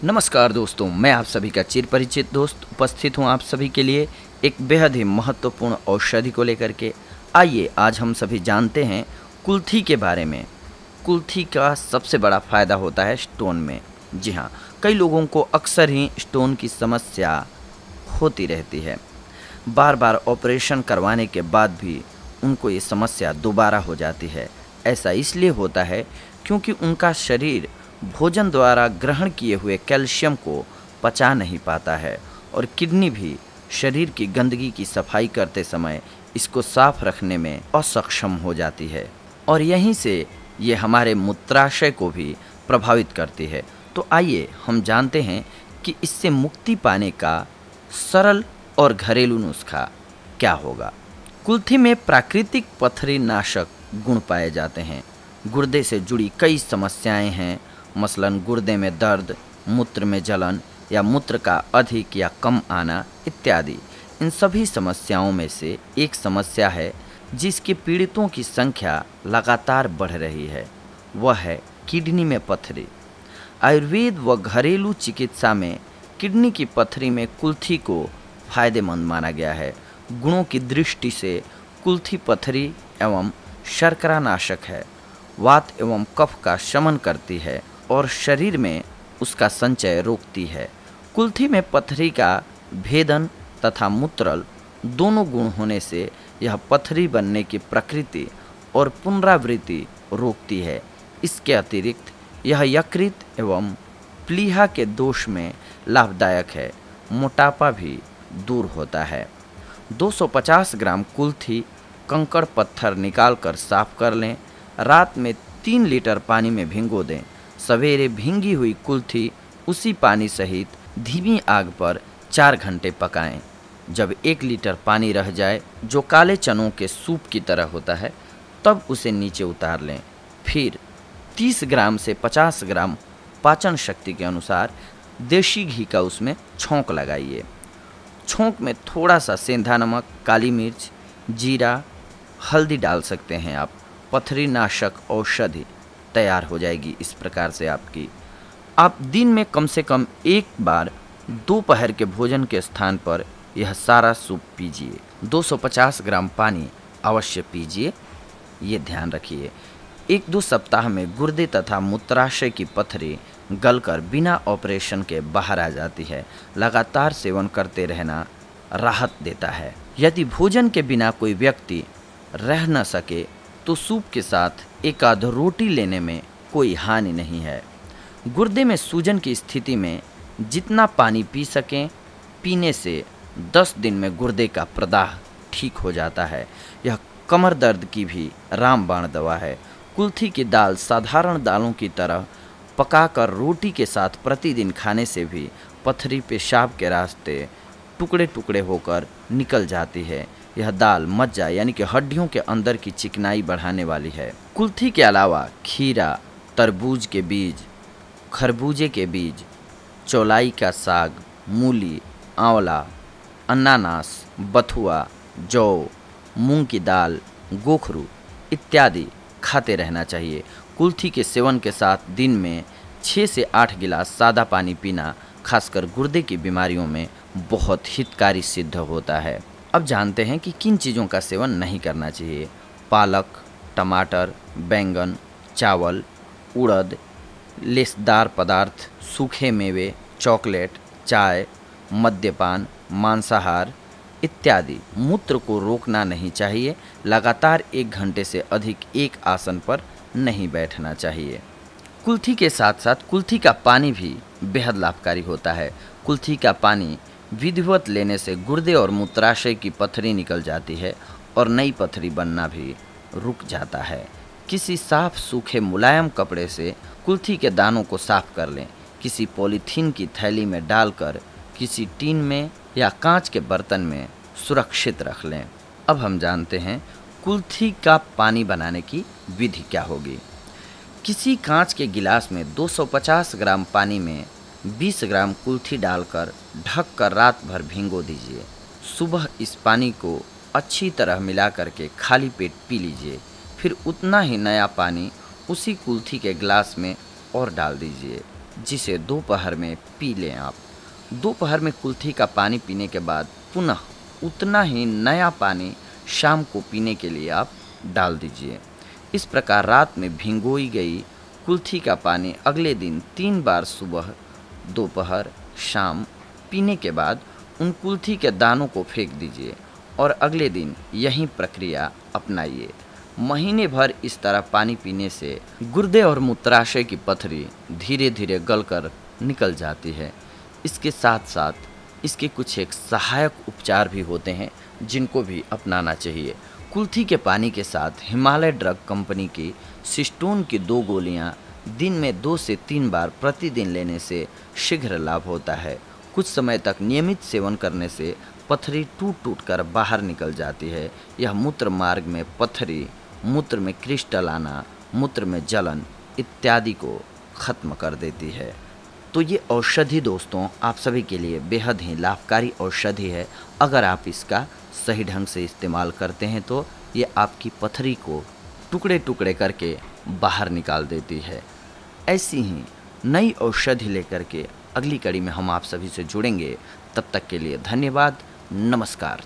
नमस्कार दोस्तों, मैं आप सभी का चिर परिचित दोस्त उपस्थित हूं आप सभी के लिए एक बेहद ही महत्वपूर्ण औषधि को लेकर के। आइए आज हम सभी जानते हैं कुल्थी के बारे में। कुल्थी का सबसे बड़ा फायदा होता है स्टोन में। जी हाँ, कई लोगों को अक्सर ही स्टोन की समस्या होती रहती है। बार बार ऑपरेशन करवाने के बाद भी उनको ये समस्या दोबारा हो जाती है। ऐसा इसलिए होता है क्योंकि उनका शरीर भोजन द्वारा ग्रहण किए हुए कैल्शियम को पचा नहीं पाता है और किडनी भी शरीर की गंदगी की सफाई करते समय इसको साफ रखने में असक्षम हो जाती है और यहीं से ये हमारे मूत्राशय को भी प्रभावित करती है। तो आइए हम जानते हैं कि इससे मुक्ति पाने का सरल और घरेलू नुस्खा क्या होगा। कुल्थी में प्राकृतिक पथरी नाशक गुण पाए जाते हैं। गुर्दे से जुड़ी कई समस्याएं हैं, मसलन गुर्दे में दर्द, मूत्र में जलन या मूत्र का अधिक या कम आना इत्यादि। इन सभी समस्याओं में से एक समस्या है जिसके पीड़ितों की संख्या लगातार बढ़ रही है, वह है किडनी में पथरी। आयुर्वेद व घरेलू चिकित्सा में किडनी की पथरी में कुल्थी को फायदेमंद माना गया है। गुणों की दृष्टि से कुल्थी पथरी एवं शर्करा नाशक है, वात एवं कफ का शमन करती है और शरीर में उसका संचय रोकती है। कुल्थी में पथरी का भेदन तथा मूत्रल दोनों गुण होने से यह पथरी बनने की प्रकृति और पुनरावृत्ति रोकती है। इसके अतिरिक्त यह यकृत एवं प्लीहा के दोष में लाभदायक है। मोटापा भी दूर होता है। 250 ग्राम कुल्थी कंकड़ पत्थर निकालकर साफ कर लें। रात में 3 लीटर पानी में भिगो दें। सवेरे भींगी हुई कुल्थी उसी पानी सहित धीमी आग पर 4 घंटे पकाएं। जब 1 लीटर पानी रह जाए, जो काले चनों के सूप की तरह होता है, तब उसे नीचे उतार लें। फिर 30 ग्राम से 50 ग्राम पाचन शक्ति के अनुसार देशी घी का उसमें छौंक लगाइए। छौंक में थोड़ा सा सेंधा नमक, काली मिर्च, जीरा, हल्दी डाल सकते हैं आप। पथरी नाशक औषधि तैयार हो जाएगी। इस प्रकार से आप दिन में कम से कम एक बार दोपहर के भोजन के स्थान पर यह सारा सूप पीजिए। 250 ग्राम पानी अवश्य पीजिए, ये ध्यान रखिए। 1-2 सप्ताह में गुर्दे तथा मूत्राशय की पथरी गलकर बिना ऑपरेशन के बाहर आ जाती है। लगातार सेवन करते रहना राहत देता है। यदि भोजन के बिना कोई व्यक्ति रह न सके तो सूप के साथ एक आध रोटी लेने में कोई हानि नहीं है। गुर्दे में सूजन की स्थिति में जितना पानी पी सकें, पीने से 10 दिन में गुर्दे का प्रदाह ठीक हो जाता है। यह कमर दर्द की भी रामबाण दवा है। कुल्थी की दाल साधारण दालों की तरह पकाकर रोटी के साथ प्रतिदिन खाने से भी पथरी पेशाब के रास्ते टुकड़े टुकड़े होकर निकल जाती है। यह दाल मज्जा यानी कि हड्डियों के अंदर की चिकनाई बढ़ाने वाली है। कुल्थी के अलावा खीरा, तरबूज के बीज, खरबूजे के बीज, चौलाई का साग, मूली, आंवला, अनानास, बथुआ, जौ, मूंग की दाल, गोखरू इत्यादि खाते रहना चाहिए। कुल्थी के सेवन के साथ दिन में 6 से 8 गिलास सादा पानी पीना खासकर गुर्दे की बीमारियों में बहुत हितकारी सिद्ध होता है। अब जानते हैं कि किन चीज़ों का सेवन नहीं करना चाहिए। पालक, टमाटर, बैंगन, चावल, उड़द, लेसदार पदार्थ, सूखे मेवे, चॉकलेट, चाय, मद्यपान, मांसाहार इत्यादि। मूत्र को रोकना नहीं चाहिए। लगातार 1 घंटे से अधिक एक आसन पर नहीं बैठना चाहिए। कुल्थी के साथ साथ कुल्थी का पानी भी बेहद लाभकारी होता है। कुल्थी का पानी विधिवत लेने से गुर्दे और मूत्राशय की पथरी निकल जाती है और नई पथरी बनना भी रुक जाता है। किसी साफ सूखे मुलायम कपड़े से कुल्थी के दानों को साफ कर लें। किसी पॉलीथीन की थैली में डालकर किसी टीन में या कांच के बर्तन में सुरक्षित रख लें। अब हम जानते हैं कुल्थी का पानी बनाने की विधि क्या होगी। किसी कांच के गिलास में 250 ग्राम पानी में 20 ग्राम कुल्थी डालकर ढक कर रात भर भिगो दीजिए। सुबह इस पानी को अच्छी तरह मिला करके खाली पेट पी लीजिए। फिर उतना ही नया पानी उसी कुल्थी के गिलास में और डाल दीजिए। जिसे दोपहर में पी लें आप। दोपहर में कुल्थी का पानी पीने के बाद पुनः उतना ही नया पानी शाम को पीने के लिए आप डाल दीजिए। इस प्रकार रात में भिगोई गई कुल्थी का पानी अगले दिन 3 बार सुबह, दोपहर, शाम पीने के बाद उन कुल्थी के दानों को फेंक दीजिए और अगले दिन यही प्रक्रिया अपनाइए। महीने भर इस तरह पानी पीने से गुर्दे और मूत्राशय की पथरी धीरे धीरे गलकर निकल जाती है। इसके साथ साथ इसके कुछ एक सहायक उपचार भी होते हैं जिनको भी अपनाना चाहिए। कुल्थी के पानी के साथ हिमालय ड्रग कंपनी की सिस्टोन की 2 गोलियां दिन में 2 से 3 बार प्रतिदिन लेने से शीघ्र लाभ होता है। कुछ समय तक नियमित सेवन करने से पथरी टूट टूट कर बाहर निकल जाती है। यह मूत्र मार्ग में पथरी, मूत्र में क्रिस्टल आना, मूत्र में जलन इत्यादि को ख़त्म कर देती है। तो ये औषधि दोस्तों आप सभी के लिए बेहद ही लाभकारी औषधि है। अगर आप इसका सही ढंग से इस्तेमाल करते हैं तो ये आपकी पथरी को टुकड़े टुकड़े करके बाहर निकाल देती है। ऐसी ही नई औषधि लेकर के अगली कड़ी में हम आप सभी से जुड़ेंगे। तब तक के लिए धन्यवाद। नमस्कार।